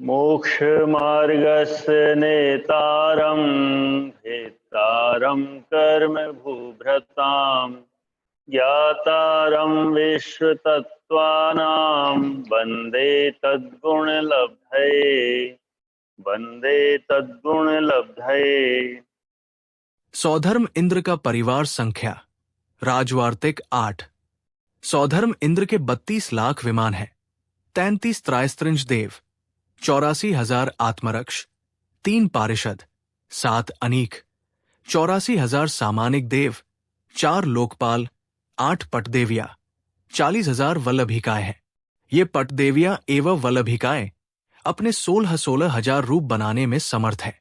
मोक्षमार्गस्य नेतारं भेत्तारं कर्म भूभृतां ज्ञातारं विश्वतत्त्वानां वन्दे तद्गुणलब्धये। सौधर्म इंद्र का परिवार संख्या राजवार्तिक 8। सौधर्म इंद्र के 32 लाख विमान हैं, 33 त्रायस्त्रिंज देव, 84,000 आत्मरक्ष, 3 पारिषद, 7 अनीक, 84,000 सामानिक देव, 4 लोकपाल, 8 पटदेविया, 40,000 वल्लभिकाएं हैं। ये पटदेविया एवं वल्लभिकाएं अपने 16-16 हजार रूप बनाने में समर्थ है।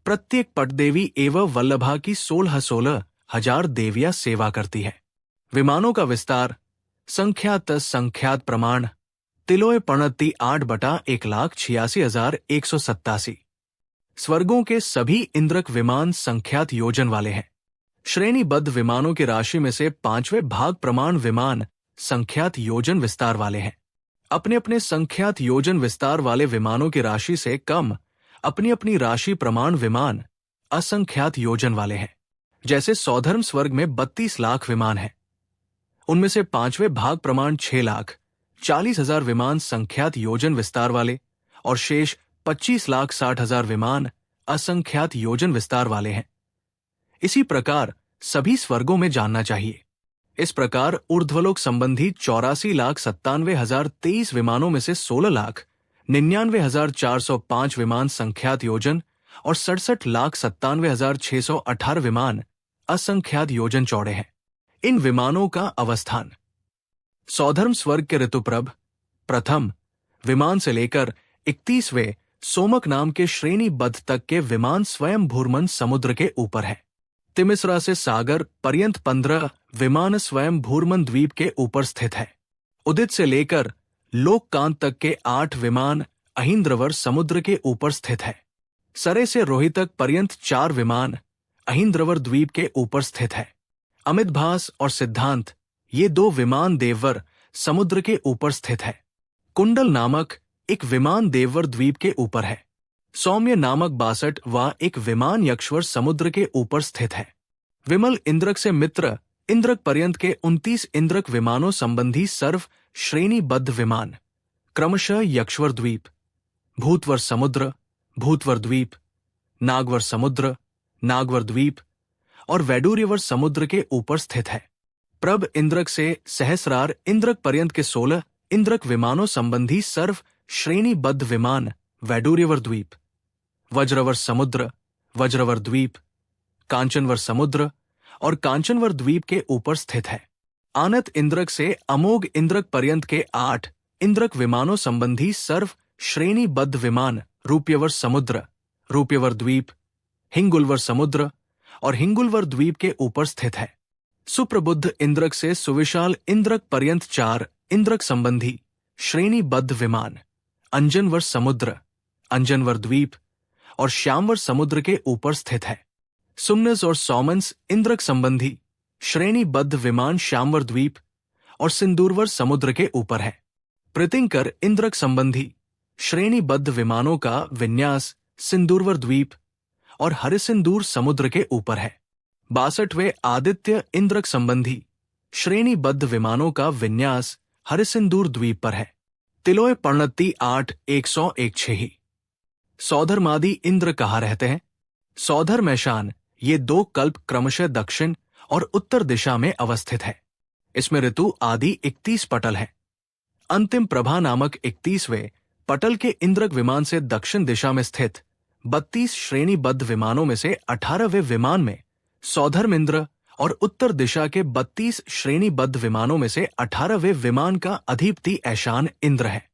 प्रत्येक पटदेवी एवं वल्लभा की 16-16 हजार देवियां सेवा करती है। विमानों का विस्तार संख्यात संख्यात प्रमाण तिलोय पणति 8/1,86,187। स्वर्गों के सभी इंद्रक विमान संख्यात योजन वाले हैं। श्रेणीबद्ध विमानों की राशि में से 5वें भाग प्रमाण विमान संख्यात योजन विस्तार वाले हैं। अपने अपने संख्यात योजन विस्तार वाले विमानों की राशि से कम अपनी अपनी राशि प्रमाण विमान असंख्यात योजन वाले हैं। जैसे सौधर्म स्वर्ग में 32 लाख विमान हैं, उनमें से 5वें भाग प्रमाण 6,40,000 विमान संख्यात योजन विस्तार वाले और शेष 25,60,000 विमान असंख्यात योजन विस्तार वाले हैं। इसी प्रकार सभी स्वर्गों में जानना चाहिए। इस प्रकार ऊर्ध्वलोक संबंधी 84,97,023 विमानों में से 16,99,405 विमान संख्यात योजन और 67,97,618 विमान असंख्यात योजन चौड़े हैं। इन विमानों का अवस्थान सौधर्म स्वर्ग के ऋतुप्रभ प्रथम विमान से लेकर 31वें सोमक नाम के श्रेणीबद्ध तक के विमान स्वयं भूर्मन समुद्र के ऊपर है। तिमिसरा से सागर पर्यंत 15 विमान स्वयं भूर्मन द्वीप के ऊपर स्थित है। उदित से लेकर लोककांत तक के 8 विमान अहिंद्रवर समुद्र के ऊपर स्थित है। सरे से रोहितक पर्यंत 4 विमान अहिंद्रवर द्वीप के ऊपर स्थित है। अमितभास और सिद्धांत ये 2 विमान देववर समुद्र के ऊपर स्थित है। कुंडल नामक एक विमान देववर द्वीप के ऊपर है। सौम्य नामक 62 व एक विमान यक्षवर समुद्र के ऊपर स्थित है। विमल इंद्रक से मित्र इंद्रक पर्यंत के 29 इंद्रक विमानों संबंधी सर्व श्रेणीबद्ध विमान क्रमशः यक्षवर द्वीप, भूतवर समुद्र, भूतवर द्वीप, नागवर समुद्र, नागवर द्वीप और वैडूर्यवर समुद्र के ऊपर स्थित है। प्रभ इंद्रक से सहस्रार इंद्रक पर्यंत के 16 इंद्रक विमानों संबंधी सर्व श्रेणीबद्ध विमान वैडूर्यवर द्वीप, वज्रवर समुद्र, वज्रवर द्वीप, कांचनवर समुद्र और कांचनवर द्वीप के ऊपर स्थित है। आनत इंद्रक से अमोघ इंद्रक पर्यंत के 8 इंद्रक विमानों संबंधी सर्व श्रेणीबद्ध विमान रूप्यवर समुद्र, रूप्यवर द्वीप, हिंगुलवर समुद्र और हिंगुलवर द्वीप के ऊपर स्थित है। सुप्रबुद्ध इंद्रक से सुविशाल इंद्रक पर्यंत 4 इंद्रक संबंधी श्रेणीबद्ध विमान अंजनवर समुद्र, अंजनवर द्वीप और श्यामवर समुद्र के ऊपर स्थित है। सुमनस और सौमनस इंद्रक संबंधी श्रेणीबद्ध विमान श्यामवर द्वीप और सिंदूरवर समुद्र के ऊपर है। प्रीतिंकर इंद्रक संबंधी श्रेणीबद्ध विमानों का विन्यास सिंदूरवर द्वीप और हरिसिंदूर समुद्र के ऊपर है। 62वें आदित्य इंद्रक संबंधी श्रेणीबद्ध विमानों का विन्यास हरिसिंदूर द्वीप पर है। तिलोय पर्णति 8,101 सौधर्मादि इंद्र कहाँ रहते हैं? सौधर्म ऐशान ये 2 कल्प क्रमशः दक्षिण और उत्तर दिशा में अवस्थित है। इसमें ऋतु आदि 31 पटल है। अंतिम प्रभा नामक 31वें पटल के इंद्रक विमान से दक्षिण दिशा में स्थित 32 श्रेणीबद्ध विमानों में से 18वें विमान में सौधर्म इंद्र और उत्तर दिशा के 32 श्रेणीबद्ध विमानों में से 18वें विमान का अधिपति ऐशान इंद्र है।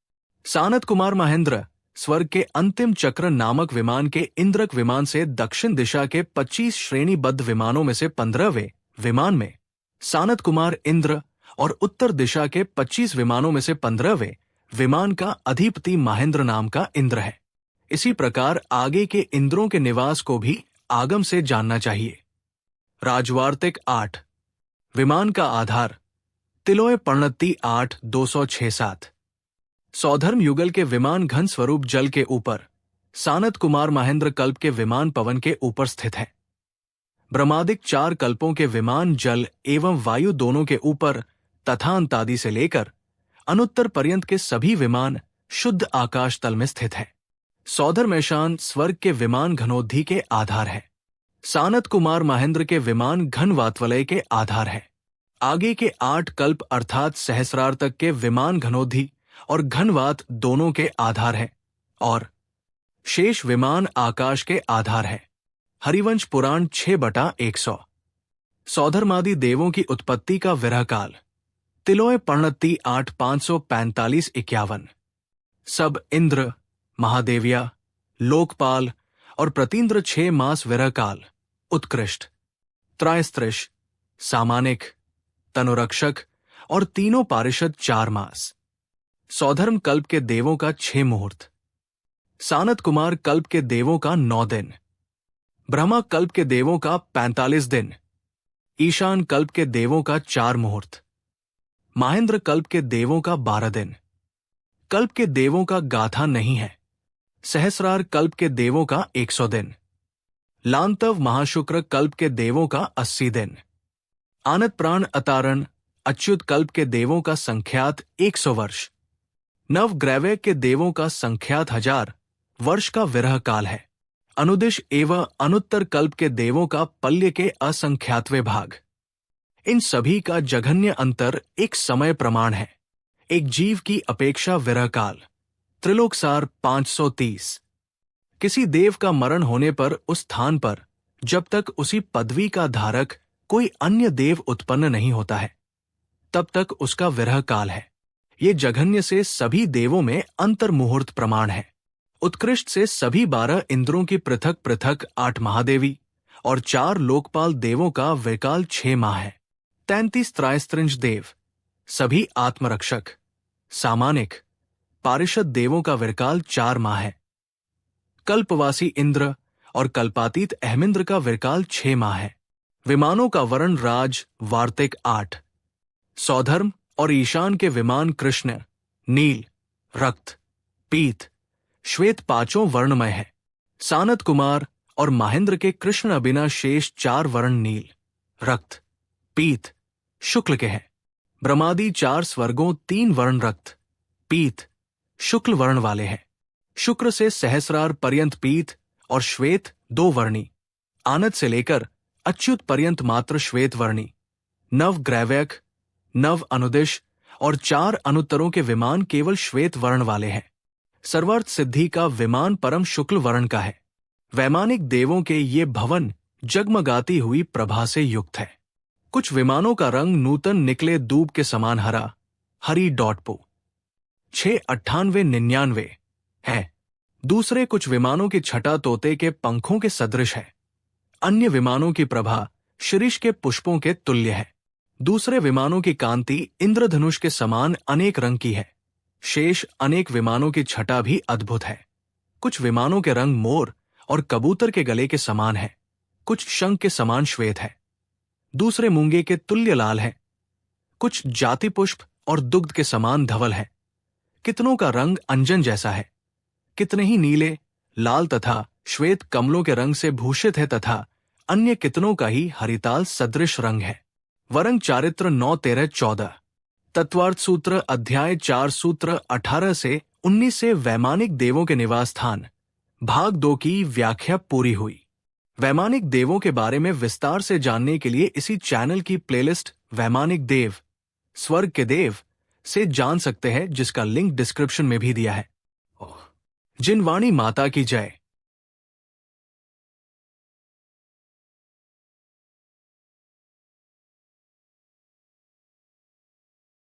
सानत कुमार महेंद्र स्वर्ग के अंतिम चक्र नामक विमान के इंद्रक विमान से दक्षिण दिशा के 25 श्रेणीबद्ध विमानों में से 15वें विमान में सानत कुमार इंद्र और उत्तर दिशा के 25 विमानों में से 15वें विमान का अधिपति महेंद्र नाम का इंद्र है। इसी प्रकार आगे के इंद्रों के निवास को भी आगम से जानना चाहिए। राजवार्तिक 8 विमान का आधार तिलोय पर्णति 8,206 सौधर्म युगल के विमान घन स्वरूप जल के ऊपर, सानत कुमार महेंद्र कल्प के विमान पवन के ऊपर स्थित है। ब्रह्मादिक 4 कल्पों के विमान जल एवं वायु दोनों के ऊपर तथा अंतादि से लेकर अनुत्तर पर्यंत के सभी विमान शुद्ध आकाश तल में स्थित है। सौधर्म ईशान स्वर्ग के विमान घनोद्धि के आधार है। सानत कुमार महेंद्र के विमान घन वातवलय के आधार है। आगे के 8 कल्प अर्थात सहस्रार तक के विमान घनोद्धि और घनवात दोनों के आधार है और शेष विमान आकाश के आधार है। हरिवंश पुराण 6/100। सौधर्मादि देवों की उत्पत्ति का विरह काल तिलोय पर्णति 8/545-51। सब इंद्र, महादेविया, लोकपाल और प्रतीन्द्र 6 मास विरह काल उत्कृष्ट, त्रायस्त्रिश, सामानिक, तनुरक्षक और तीनों पारिषद 4 मास। सौधर्म कल्प के देवों का 6 मुहूर्त। सानत कुमार कल्प के देवों का 9 दिन। ब्रह्मा कल्प के देवों का 45 दिन। ईशान कल्प के देवों का 4 मुहूर्त। महेंद्र कल्प के देवों का 12 दिन। कल्प के देवों का गाथा नहीं है। सहस्रार कल्प के देवों का 100 दिन। लांतव महाशुक्र कल्प के देवों का 80 दिन। आनत प्राण अतारण अच्युत कल्प के देवों का संख्यात 100 वर्ष। नवग्रैवय के देवों का संख्यात 1000 वर्ष का विरह काल है। अनुदिश एवं अनुत्तर कल्प के देवों का पल्य के असंख्यातवे भाग। इन सभी का जघन्य अंतर एक समय प्रमाण है। एक जीव की अपेक्षा विरह काल त्रिलोकसार 530। किसी देव का मरण होने पर उस स्थान पर जब तक उसी पदवी का धारक कोई अन्य देव उत्पन्न नहीं होता है तब तक उसका विरह काल है। ये जघन्य से सभी देवों में अंतर मुहूर्त प्रमाण है। उत्कृष्ट से सभी 12 इंद्रों की पृथक पृथक 8 महादेवी और 4 लोकपाल देवों का विकाल 6 माह है। 33 त्रायस्त्रिंश देव सभी आत्मरक्षक, सामानिक, पारिषद देवों का विरकाल 4 माह है। कल्पवासी इंद्र और कल्पातीत अहमिंद्र का विरकाल 6 माह है। विमानों का वर्ण राज वार्तिक 8। सौधर्म और ईशान के विमान कृष्ण, नील, रक्त, पीत, श्वेत 5 वर्णमय है। सानत कुमार और महेंद्र के कृष्ण अबिना शेष 4 वर्ण नील, रक्त, पीत, शुक्ल के हैं। ब्रह्मादि 4 स्वर्गों 3 वर्ण रक्त, पीत, शुक्ल वर्ण वाले हैं। शुक्र से सहस्रार पर्यंत पीत और श्वेत 2 वर्णी। आनत से लेकर अच्युत पर्यंत मात्र श्वेत वर्णी। नव ग्रैवयक, नव अनुदिश और 4 अनुत्तरों के विमान केवल श्वेत वर्ण वाले हैं। सर्वार्थ सिद्धि का विमान परम शुक्ल वर्ण का है। वैमानिक देवों के ये भवन जगमगाती हुई प्रभा से युक्त है। कुछ विमानों का रंग नूतन निकले दूब के समान हरा, हरी डॉटपो 69899 है। दूसरे कुछ विमानों की छटा तोते के पंखों के सदृश है। अन्य विमानों की प्रभा शिरीष के पुष्पों के तुल्य है। दूसरे विमानों की कांति इंद्रधनुष के समान अनेक रंग की है। शेष अनेक विमानों की छटा भी अद्भुत है। कुछ विमानों के रंग मोर और कबूतर के गले के समान है। कुछ शंख के समान श्वेत है। दूसरे मूंगे के तुल्य लाल है। कुछ जाति पुष्प और दुग्ध के समान धवल है। कितनों का रंग अंजन जैसा है। कितने ही नीले, लाल तथा श्वेत कमलों के रंग से भूषित है तथा अन्य कितनों का ही हरिताल सदृश रंग है। वरंग चारित्र 9, 13, 14। तत्वार्थ सूत्र अध्याय 4 सूत्र 18 से 19 से वैमानिक देवों के निवास स्थान भाग 2 की व्याख्या पूरी हुई। वैमानिक देवों के बारे में विस्तार से जानने के लिए इसी चैनल की प्लेलिस्ट वैमानिक देव, स्वर्ग के देव से जान सकते हैं, जिसका लिंक डिस्क्रिप्शन में भी दिया है। जिनवाणी माता की जय।